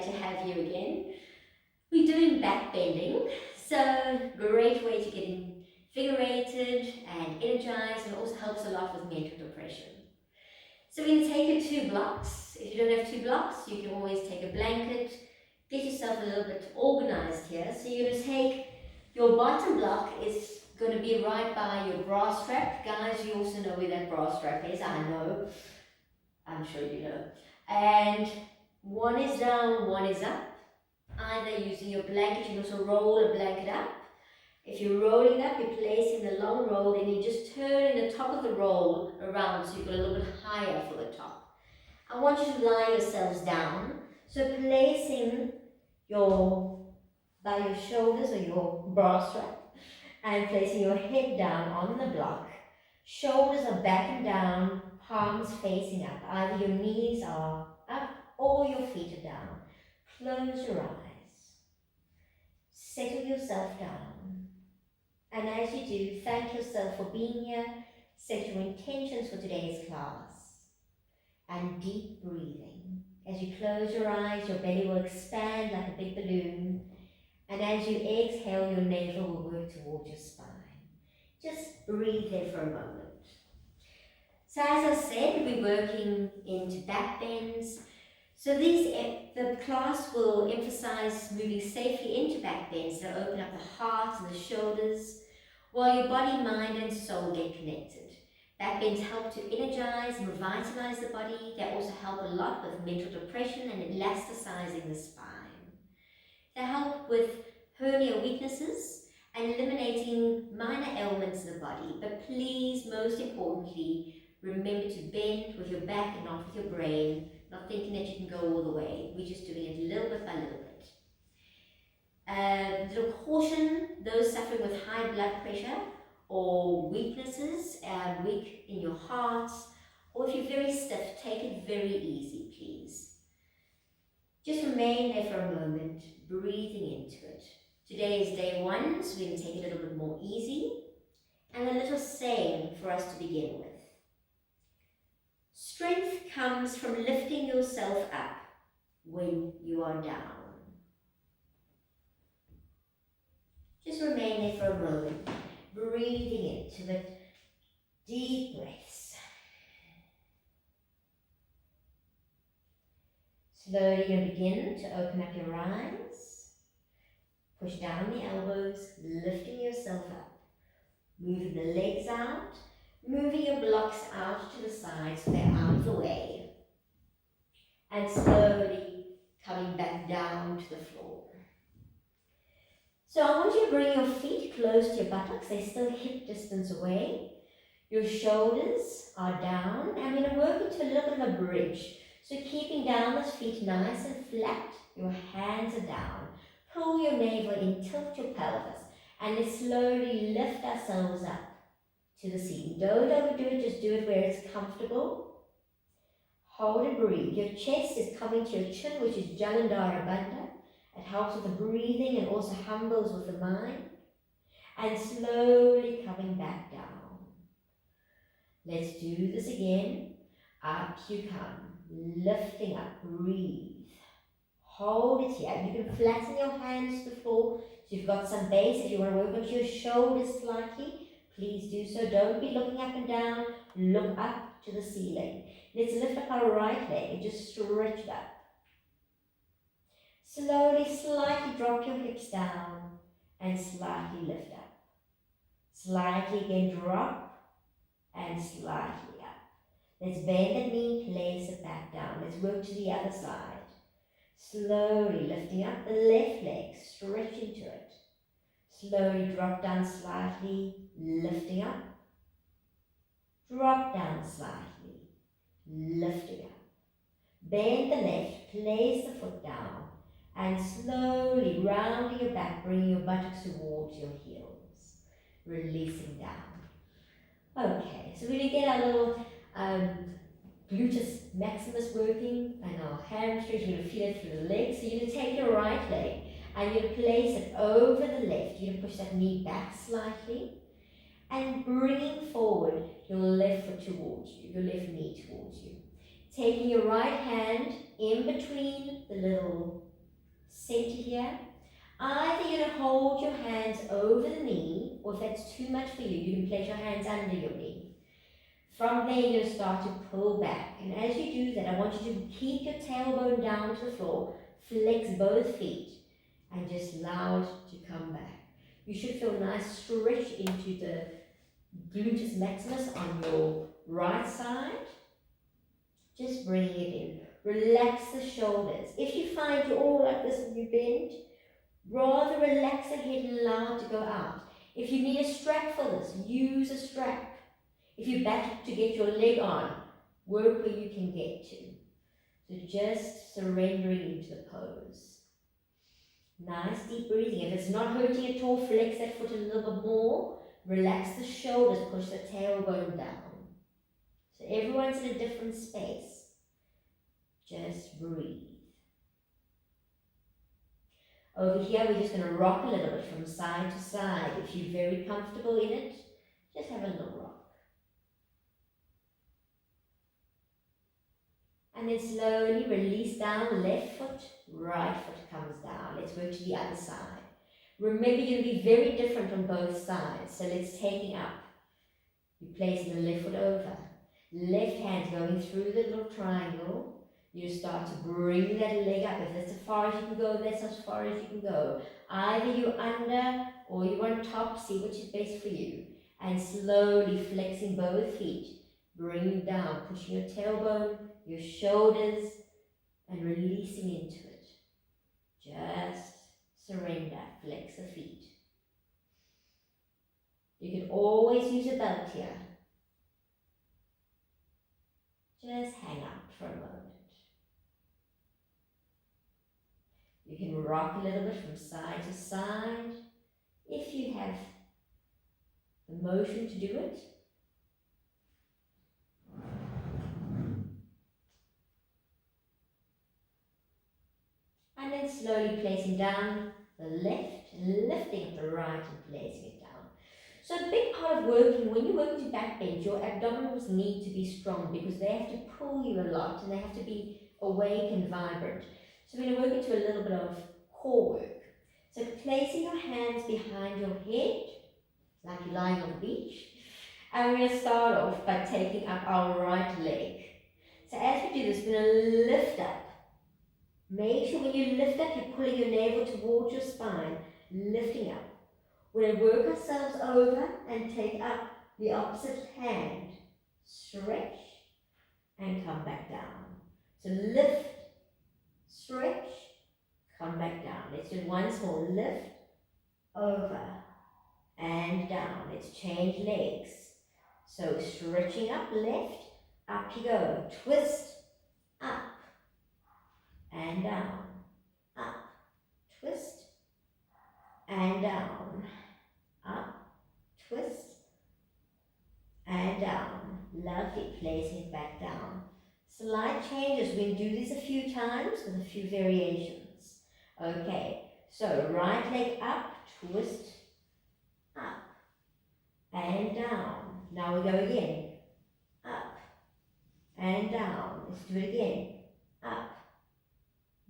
to have you again. We're doing back bending, so great way to get invigorated and energized, and also helps a lot with mental depression. So we're going to take your 2 blocks. If you don't have 2 blocks, you can always take a blanket. Get yourself a little bit organized here. So you're going to take your bottom block is going to be right by your bra strap. Guys, you also know where that bra strap is. I know. I'm sure you know. And one is down, one is up. Either using your blanket, you can also roll a blanket up. If you're rolling up, you're placing the long roll, and you're just turning the top of the roll around so you've got a little bit higher for the top. I want you to lie yourselves down. So placing by your shoulders or your bra strap, and placing your head down on the block. Shoulders are back and down, palms facing up. Either your knees are up or your feet are down. Close your eyes. Settle yourself down. And as you do, thank yourself for being here. Set your intentions for today's class. And deep breathing. As you close your eyes, your belly will expand like a big balloon. And as you exhale, your navel will work towards your spine. Just breathe there for a moment. So as I said, we're working into back bends. So the class will emphasize moving safely into back bends that open up the heart and the shoulders, while your body, mind and soul get connected. Back bends help to energize and revitalize the body. They also help a lot with mental depression and elasticizing the spine. They help with hernia weaknesses and eliminating minor ailments in the body. But please, most importantly, remember to bend with your back and not with your brain, not thinking that you can go all the way. We're just doing it little bit by little bit. Little caution, those suffering with high blood pressure or weaknesses, weak in your heart, or if you're very stiff, take it very easy, please. Just remain there for a moment, breathing into it. Today is day 1, so we're going to take it a little bit more easy. And a little saying for us to begin with. Strength comes from lifting yourself up when you are down. Just remain there for a moment, breathing into it. Deep breaths. Slowly you're going to begin to open up your eyes. Push down the elbows, lifting yourself up. Moving the legs out, moving your blocks out to the side so they're out of the way. And slowly coming back down to the floor. So I want you to bring your feet close to your buttocks. They're still hip distance away. Your shoulders are down. And we're going to work into a little bit of a bridge. So keeping down those feet nice and flat. Your hands are down. Pull your navel in, tilt your pelvis. And let's slowly lift ourselves up to the ceiling. Don't overdo it, just do it where it's comfortable. Hold and breathe. Your chest is coming to your chin, which is Jalandhara Bandha. It helps with the breathing and also humbles with the mind. And slowly coming back down. Let's do this again. Up you come. Lifting up. Breathe. Hold it here. You can flatten your hands to the floor so you've got some base. If you want to work onto your shoulders slightly, please do so. Don't be looking up and down. Look up to the ceiling. Let's lift up our right leg and just stretch it up. Slowly, slightly drop your hips down and slightly lift up. Slightly again drop and slightly up. Let's bend the knee, place it back down. Let's work to the other side. Slowly lifting up the left leg, stretch into it. Slowly drop down slightly, lifting up. Drop down slightly, lifting up. Bend the left, place the foot down, and slowly rounding your back, bring your buttocks towards your heels, releasing down. Okay, so we're going to get our little gluteus maximus working and our hamstrings. We're going to feel it through the legs. So you're going to take your right leg and you're going to place it over the left. You're going to push that knee back slightly and bringing forward your left foot towards you, your left knee towards you. Taking your right hand in between the little center here. Either you're going to hold your hands over the knee, or if that's too much for you, you can place your hands under your knee. From there, you'll start to pull back. And as you do that, I want you to keep your tailbone down to the floor, flex both feet, and just allow it to come back. You should feel a nice stretch into the gluteus maximus on your right side. Just bringing it in. Relax the shoulders. If you find you're all like this and you bend, rather relax the head and allow it to go out. If you need a strap for this, use a strap. If you're back to get your leg on, work where you can get to. So just surrendering into the pose. Nice deep breathing. If it's not hurting at all, flex that foot a little bit more. Relax the shoulders, push the tailbone down. So everyone's in a different space. Just breathe. Over here, we're just going to rock a little bit from side to side. If you're very comfortable in it, just have a little rock. And then slowly release down, left foot, right foot comes down. Let's work to the other side. Remember, you're going to be very different on both sides. So let's take it up. You're placing the left foot over. Left hand going through the little triangle. You start to bring that leg up. If that's as far as you can go, that's as far as you can go. Either you're under or you're on top. See which is best for you. And slowly flexing both feet. Bring down, pushing your tailbone, your shoulders, and releasing into it. Just surrender, flex the feet. You can always use a belt here. Just hang out for a moment. You can rock a little bit from side to side if you have the motion to do it. And then slowly placing down the left and lifting up the right and placing it down. So a big part of working, when you work to back bend, your abdominals need to be strong because they have to pull you a lot and they have to be awake and vibrant. So we're going to work into a little bit of core work. So placing your hands behind your head, like you're lying on the beach. And we're going to start off by taking up our right leg. So as we do this, we're going to lift up. Make sure when you lift up, you're pulling your navel towards your spine, lifting up. We're going to work ourselves over and take up the opposite hand. Stretch and come back down. So lift, stretch, come back down. Let's do it once more. Lift, over, and down. Let's change legs. So stretching up, left, up you go. Twist, up, and down, up, twist, and down, up, twist, and down. Lovely, placing it back down. Slight changes, we can do this a few times with a few variations. Okay, so right leg up, twist, up, and down. Now we go again, up, and down. Let's do it again, up,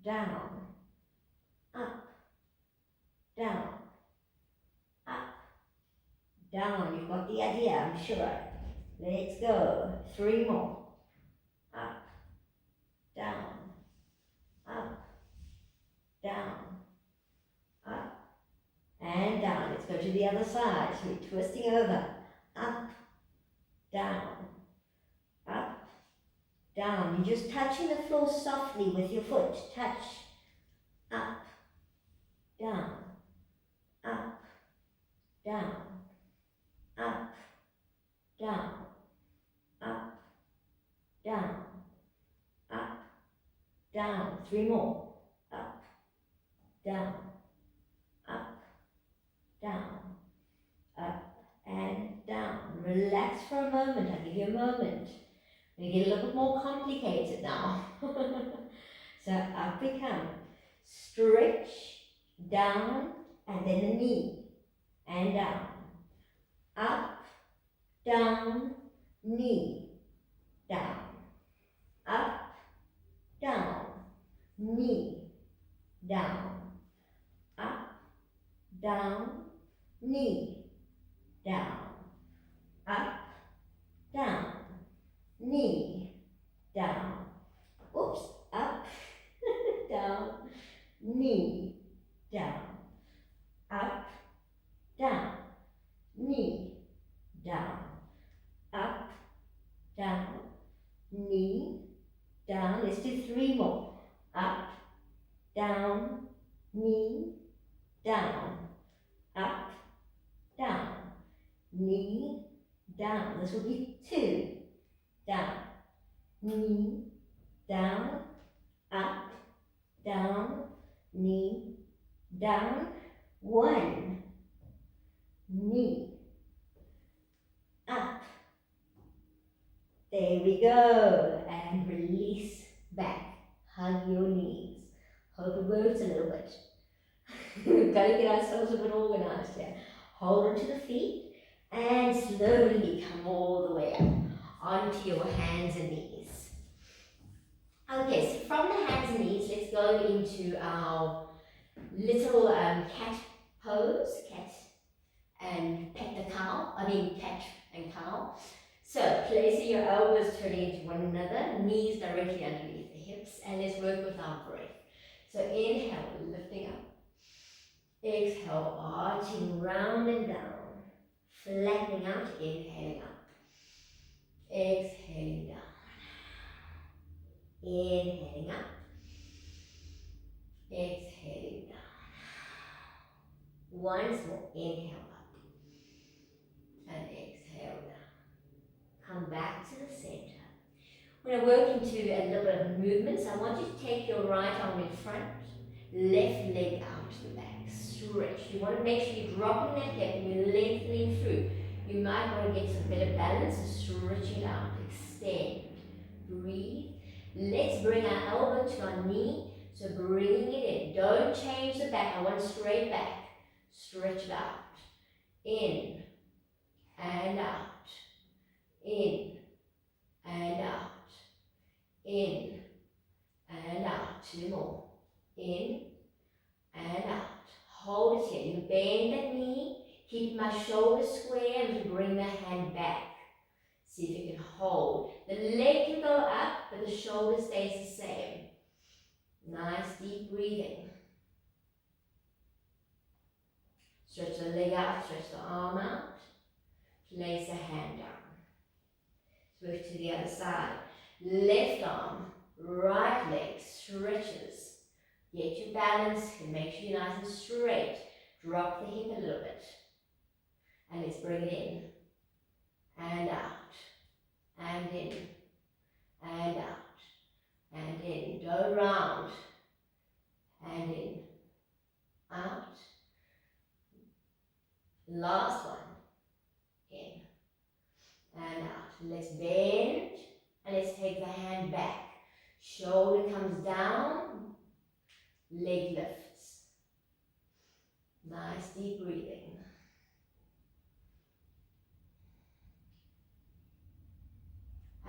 down, up, down, up, down. You've got the idea, I'm sure. Let's go. 3 more. Up, down, up, down, up, and down. Let's go to the other side. So we're twisting over. Up, down, up, down. You're just touching the floor softly with your foot. Touch. Up, down, up, down, up, down, up, down, up, down. 3 more. Up, down, up, down, up, and down. Relax for a moment. I'll give you a moment. We get a little bit more complicated now. So up we come. Stretch, down, and then the knee, and down. Up, down, knee, down. Up, down, knee, down. down, knee, down, up, down, knee, down, oops, up, down, knee, down, up, down, knee, down, up, down, knee, down. Let's do 3 more. Up, down, knee, down, up, down, knee, down. This will be 2. Down, knee, down, up, down, knee, down. 1, knee, up. There we go. And release back. Hug your knees. Hope it works a little bit. We've got to get ourselves a bit organized here. Hold onto the feet and slowly come all the way up onto your hands and knees. Okay, so from the hands and knees, let's go into our little cat pose, cat and cat and cow. So placing your elbows turning into one another, knees directly underneath the hips, and let's work with our breath. So inhale, lifting up. Exhale, arching round and down. Flattening out, inhaling up. Exhaling down. Inhaling up. Exhaling down. Once more, inhale up. And exhale down. Come back to the center. We're going to work into a little bit of movements. I want you to take your right arm in front, left leg out to the back. Stretch. You want to make sure you're dropping that hip and you're lengthening through. You might want to get some better balance and stretch it out. Extend. Breathe. Let's bring our elbow to our knee. So bringing it in. Don't change the back. I want straight back. Stretch it out. In and out. In and out. In and out. 2 more. In and out. Hold it here. You bend that knee. Keep my shoulders square and bring the hand back. See if you can hold. The leg can go up, but the shoulder stays the same. Nice deep breathing. Stretch the leg out, stretch the arm out. Place the hand down. Switch to the other side. Left arm, right leg stretches. Get your balance and make sure you're nice and straight. Drop the hip a little bit. And let's bring it in. And out. And in. And out. And in. Go round. And in. Out. Last one. In. And out. Let's bend. And let's take the hand back. Shoulder comes down. Leg lifts. Nice deep breathing.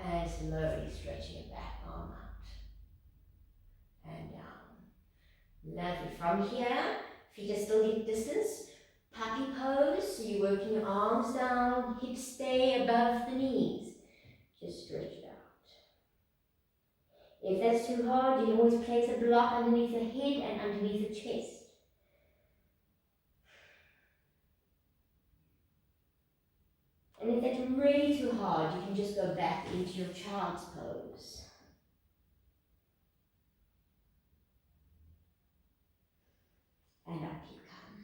And slowly stretching it back, arm out. And down. Lovely. From here, feet are still hip distance. Puppy pose, so you're working your arms down, hips stay above the knees. Just stretch it out. If that's too hard, you can always place a block underneath the head and underneath the chest. And if that's really too hard, you can just go back into your child's pose. And up you come.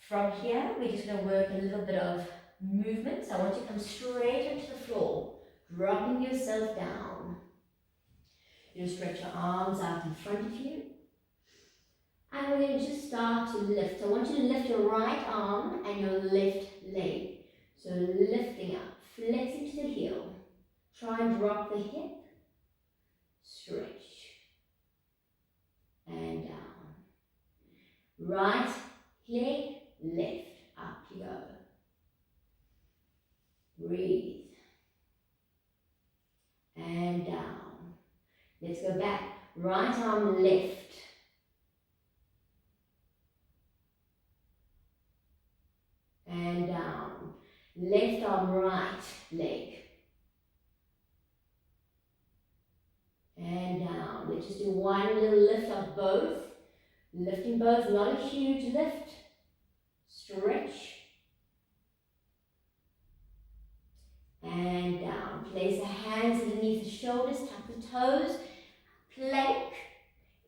From here, we're just going to work a little bit of movement. So I want you to come straight onto the floor, dropping yourself down. You'll stretch your arms out in front of you. And we're going to just start to lift. So I want you to lift your right arm and your left leg. So lifting up, flexing to the heel. Try and drop the hip. Stretch. And down. Right leg, left. Up you go. Breathe. And down. Let's go back. Right arm left. left arm, right leg. And down. Let's just do one little lift of both. Lifting both, not a huge lift. Stretch. And down. Place the hands underneath the shoulders, tuck the toes. Plank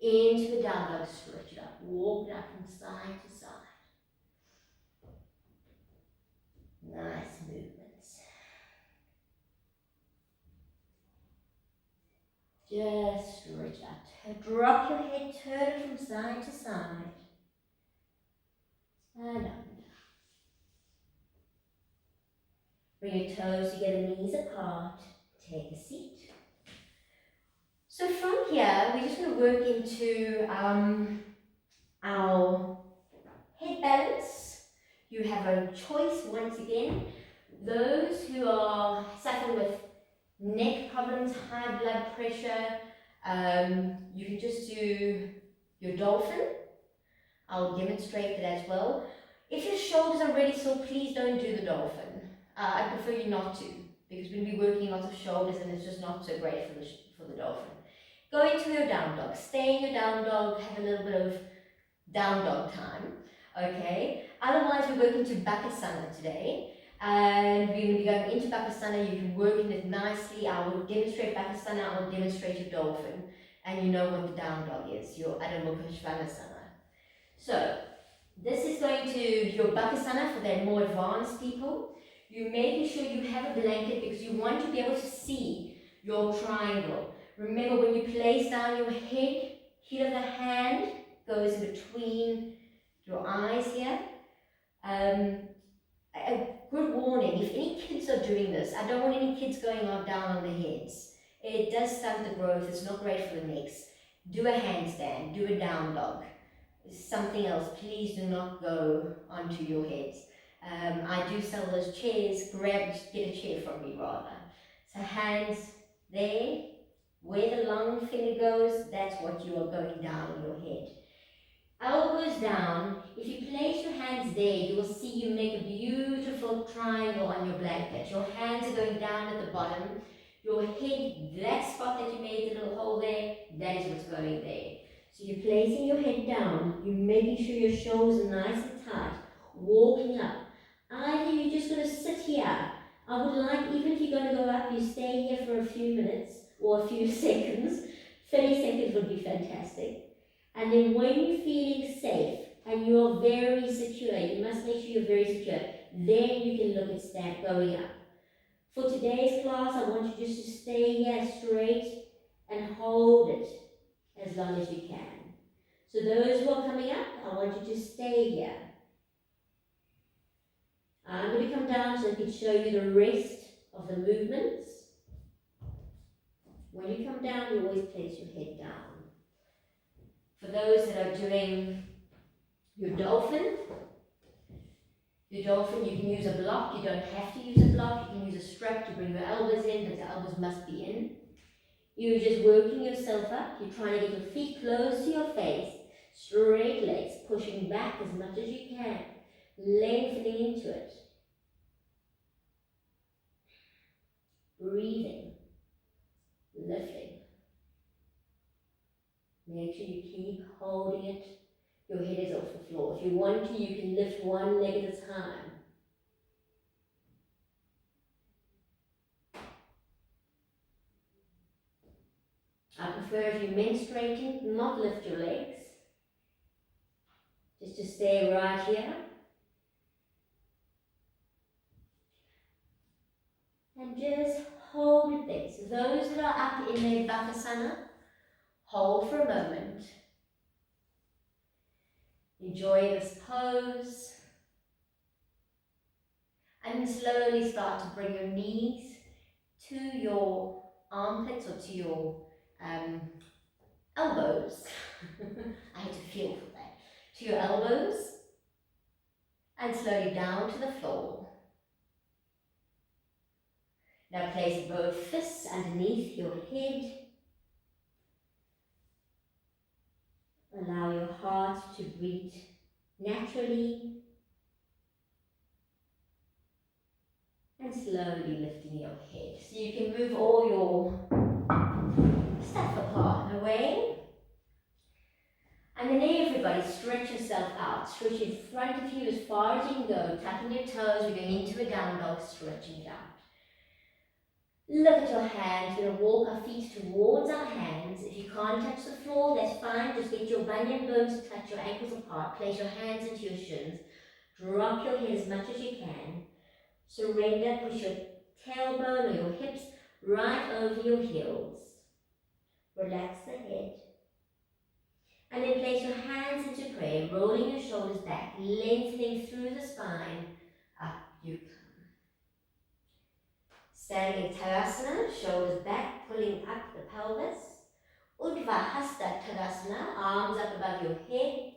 into the down dog. Stretch it up. Walk it up from side to side. Nice movements. Just stretch out. Drop your head, turn it from side to side. And up. Bring your toes together, knees apart. Take a seat. So from here, we're just going to work into our head balance. You have a choice once again. Those who are suffering with neck problems, high blood pressure, you can just do your dolphin. I'll demonstrate that as well. If your shoulders are really sore, please don't do the dolphin. I prefer you not to, because we'll be working lots of shoulders and it's just not so great for the dolphin. Go into your down dog. Stay in your down dog, have a little bit of down dog time, okay? Otherwise, we're working to Bakasana today. And we're going to be going into Bakasana. You can work in it nicely. I will demonstrate Bakasana, I will demonstrate your dolphin, and you know what the down dog is, your Adho Mukha Svanasana. So, this is going to your Bakasana for the more advanced people. You're making sure you have a blanket because you want to be able to see your triangle. Remember, when you place down your head, heel of the hand goes in between your eyes here. A good warning, if any kids are doing this, I don't want any kids going down on their heads. It does stunt the growth, it's not great for the necks. Do a handstand, do a down dog. Something else, please do not go onto your heads. I do sell those chairs, get a chair from me rather. So hands there, where the long finger goes, that's what you are going down on your head. Elbows down. If you place your hands there, you will see you make a beautiful triangle on your blanket. Your hands are going down at the bottom. Your head, that spot that you made the little hole there, that is what's going there. So you're placing your head down, you're making sure your shoulders are nice and tight, walking up. Either you're just going to sit here. I would like, even if you're going to go up, you stay here for a few minutes or a few seconds. 30 seconds would be fantastic. And then when you're feeling safe and you're very secure, you must make sure you're very secure, then you can look at going up. For today's class, I want you just to stay here straight and hold it as long as you can. So those who are coming up, I want you to stay here. I'm going to come down so I can show you the rest of the movements. When you come down, you always place your head down. For those that are doing your dolphin, you can use a block. You don't have to use a block. You can use a strap to bring your elbows in, but the elbows must be in. You're just working yourself up. You're trying to get your feet close to your face, straight legs, pushing back as much as you can, lengthening into it. Breathing, lifting. Make sure you keep holding it. Your head is off the floor. If you want to, you can lift one leg at a time. I prefer if you're menstruating, not lift your legs. Just to stay right here. And just hold it there. So those that are up in their Bakasana, hold for a moment. Enjoy this pose. And slowly start to bring your knees to your armpits or to your elbows. I had to feel for that. To your elbows. And slowly down to the floor. Now place both fists underneath your head. Allow your heart to beat naturally. slowly lifting your head. So you can move all your stuff apart and away. And then everybody stretch yourself out. Stretch in front of you as far as you can go. Tucking your toes. We're going into a down dog, stretching it out. Look at your hands. We're going to walk our feet towards our hands. If you can't touch the floor, that's fine. Just get your bunion bones to touch your ankles apart. Place your hands into your shins. Drop your head as much as you can. Surrender. Push your tailbone or your hips right over your heels. Relax the head. And then place your hands into prayer, rolling your shoulders back, lengthening through the spine. Up you come. Standing in Tadasana, shoulders back, pulling up the pelvis. Urdhva Hasta Tadasana, arms up above your head,